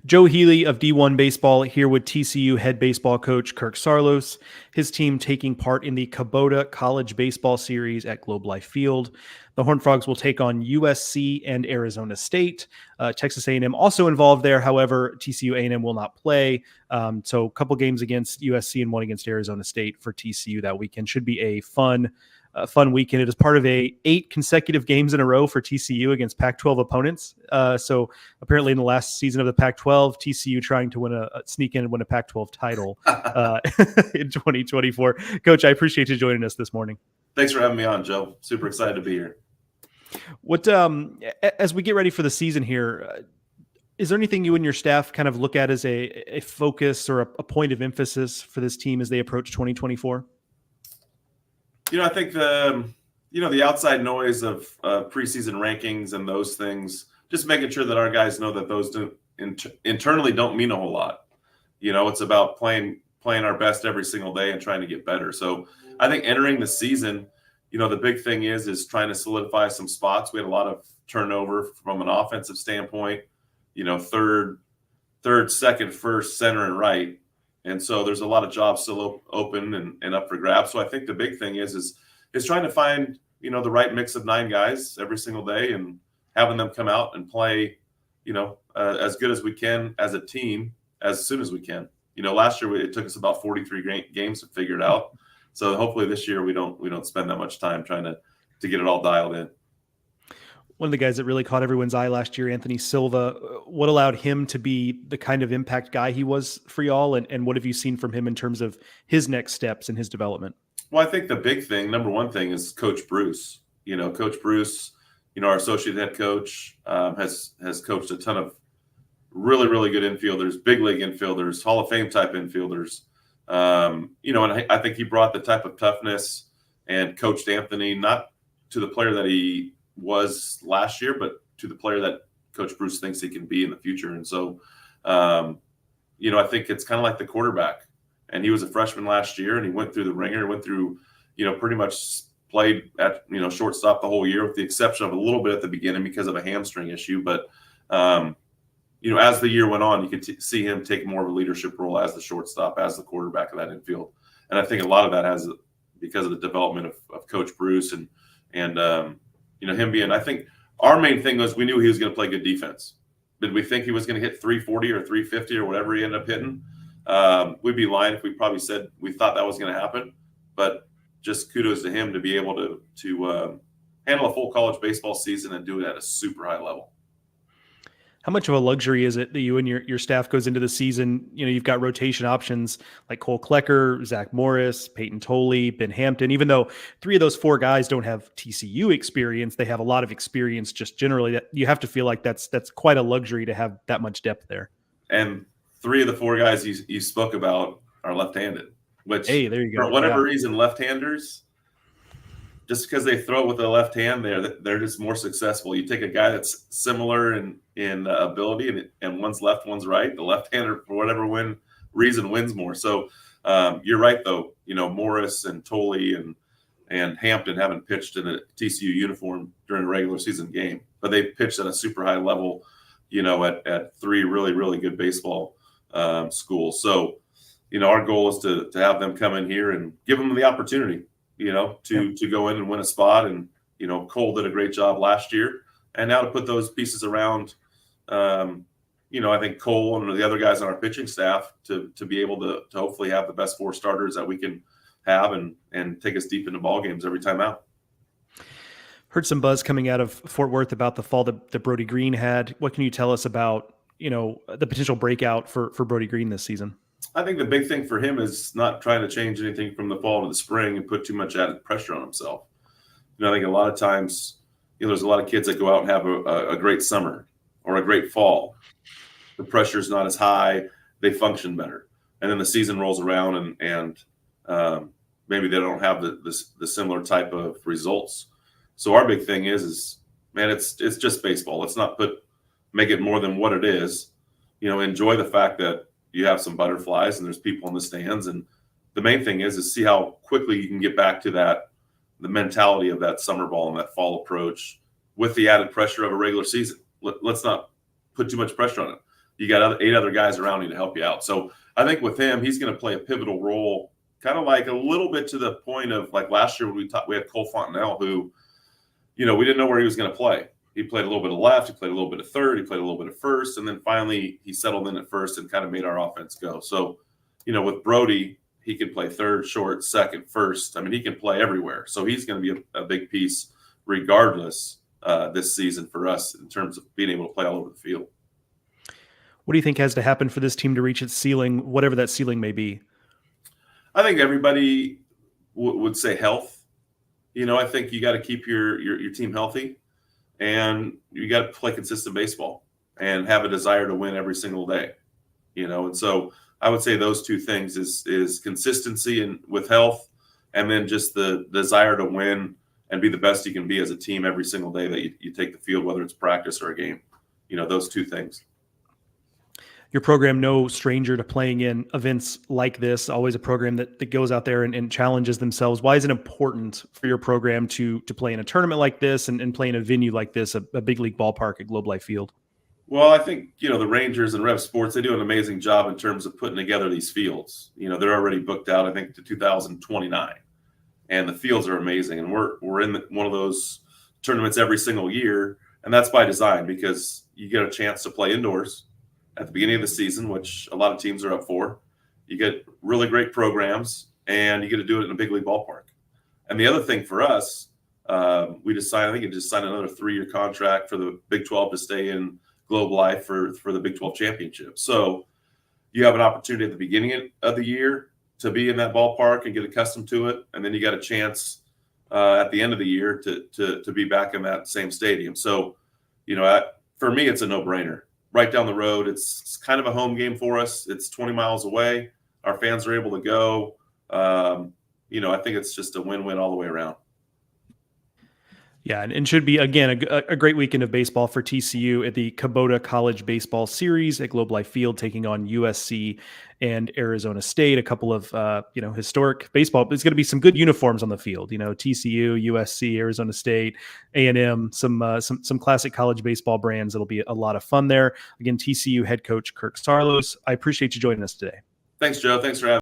Joe Healy of D1 Baseball here with TCU head baseball coach Kirk Saarloos, his team taking part in the Kubota College Baseball Series at Globe Life Field. The Horned Frogs will take on USC and Arizona State. Texas A&M also involved there. However, TCU A&M will not play. So a couple games against USC and one against Arizona State for TCU that weekend. Should be a fun weekend. It is part of 8 consecutive games in a row for TCU against Pac-12 opponents. So apparently in the last season of the Pac-12, TCU trying to sneak in and win a Pac-12 title in 2024. Coach, I appreciate you joining us this morning. Thanks for having me on, Joe. Super excited to be here. What as we get ready for the season here, is there anything you and your staff kind of look at as a focus or a point of emphasis for this team as they approach 2024? I think the outside noise of preseason rankings and those things, just making sure that our guys know that those internally don't mean a whole lot. It's about playing our best every single day and trying to get better. So I think entering the season, the big thing is trying to solidify some spots. We had a lot of turnover from an offensive standpoint, third, second, first, center, and right. And so there's a lot of jobs still open and up for grabs. So I think the big thing is trying to find, the right mix of 9 guys every single day and having them come out and play, as good as we can as a team as soon as we can. Last year it took us about 43 games to figure it out. So hopefully this year we don't spend that much time trying to get it all dialed in. One of the guys that really caught everyone's eye last year, Anthony Silva, what allowed him to be the kind of impact guy he was for y'all? And what have you seen from him in terms of his next steps and his development? Well, I think the big thing, number one thing, is Coach Bruce. Coach Bruce, our associate head coach, has coached a ton of really, really good infielders, big league infielders, Hall of Fame type infielders. And I think he brought the type of toughness and coached Anthony, not to the player that he was last year, but to the player that Coach Bruce thinks he can be in the future. And so, I think it's kind of like the quarterback. And he was a freshman last year, and he went through the ringer, went through, pretty much played at, shortstop the whole year, with the exception of a little bit at the beginning because of a hamstring issue. But, as the year went on, you could see him take more of a leadership role as the shortstop, as the quarterback of that infield. And I think a lot of that has because of the development of Coach Bruce and him being, I think our main thing was we knew he was going to play good defense. Did we think he was going to hit 340 or 350 or whatever he ended up hitting? We'd be lying if we probably said we thought that was going to happen. But just kudos to him to be able to handle a full college baseball season and do it at a super high level. How much of a luxury is it that you and your staff goes into the season? You've got rotation options like Cole Klecker, Zach Morris, Peyton Tolley, Ben Hampton. Even though 3 of those 4 guys don't have TCU experience, they have a lot of experience just generally. That you have to feel like that's quite a luxury to have that much depth there. And 3 of the 4 guys you spoke about are left-handed, which hey, there you go. For whatever reason, left-handers, just because they throw it with the left hand, they're just more successful. You take a guy that's similar in ability, and one's left, one's right. The left-hander, for whatever reason, wins more. So you're right, though. Morris and Tolley and Hampton haven't pitched in a TCU uniform during a regular season game, but they pitched at a super high level. At 3 really, really good baseball schools. So our goal is to have them come in here and give them the opportunity. To go in and win a spot. And, Cole did a great job last year. And now to put those pieces around, I think Cole and the other guys on our pitching staff to be able to hopefully have the best 4 starters that we can have and take us deep into ball games every time out. Heard some buzz coming out of Fort Worth about the fall that Brody Green had. What can you tell us about, the potential breakout for Brody Green this season? I think the big thing for him is not trying to change anything from the fall to the spring and put too much added pressure on himself. I think a lot of times, there's a lot of kids that go out and have a great summer or a great fall. The pressure is not as high. They function better. And then the season rolls around and maybe they don't have the similar type of results. So our big thing is man, it's just baseball. Let's not make it more than what it is. Enjoy the fact that you have some butterflies and there's people in the stands. And the main thing is see how quickly you can get back to the mentality of that summer ball and that fall approach with the added pressure of a regular season. Let's not put too much pressure on it. you got 8 other guys around you to help you out. So I think with him, he's going to play a pivotal role, kind of like a little bit to the point of like last year when we had Cole Fontenelle, who, we didn't know where he was going to play. He played a little bit of left, he played a little bit of third, he played a little bit of first, and then finally he settled in at first and kind of made our offense go. So, with Brody, he can play third, short, second, first. I mean, he can play everywhere. So he's going to be a big piece regardless this season for us in terms of being able to play all over the field. What do you think has to happen for this team to reach its ceiling, whatever that ceiling may be? I think everybody would say health. I think you got to keep your team healthy, and you got to play consistent baseball and have a desire to win every single day. And so I would say those two things is consistency and with health, and then just the desire to win and be the best you can be as a team every single day that you take the field, whether it's practice or a game. Those two things. Your program, no stranger to playing in events like this, always a program that goes out there and challenges themselves. Why is it important for your program to play in a tournament like this and play in a venue like this, a big league ballpark at Globe Life Field? Well, I think, the Rangers and Rev Sports, they do an amazing job in terms of putting together these fields. They're already booked out, I think, to 2029. And the fields are amazing. And we're in one of those tournaments every single year. And that's by design, because you get a chance to play indoors at the beginning of the season, which a lot of teams are up for. You get really great programs, and you get to do it in a big league ballpark. And the other thing for us, we just signed another 3-year contract for the Big 12 to stay in Globe Life for the Big 12 championship. So you have an opportunity at the beginning of the year to be in that ballpark and get accustomed to it. And then you got a chance at the end of the year to be back in that same stadium. So, for me, it's a no-brainer. Right down the road, it's kind of a home game for us. It's 20 miles away. Our fans are able to go. I think it's just a win-win all the way around. Yeah, and should be, again, a great weekend of baseball for TCU at the Kubota College Baseball Series at Globe Life Field, taking on USC and Arizona State. A couple of, historic baseball. There's going to be some good uniforms on the field. TCU, USC, Arizona State, A&M, some classic college baseball brands. It'll be a lot of fun there. Again, TCU head coach Kirk Saarloos. I appreciate you joining us today. Thanks, Joe. Thanks for having me.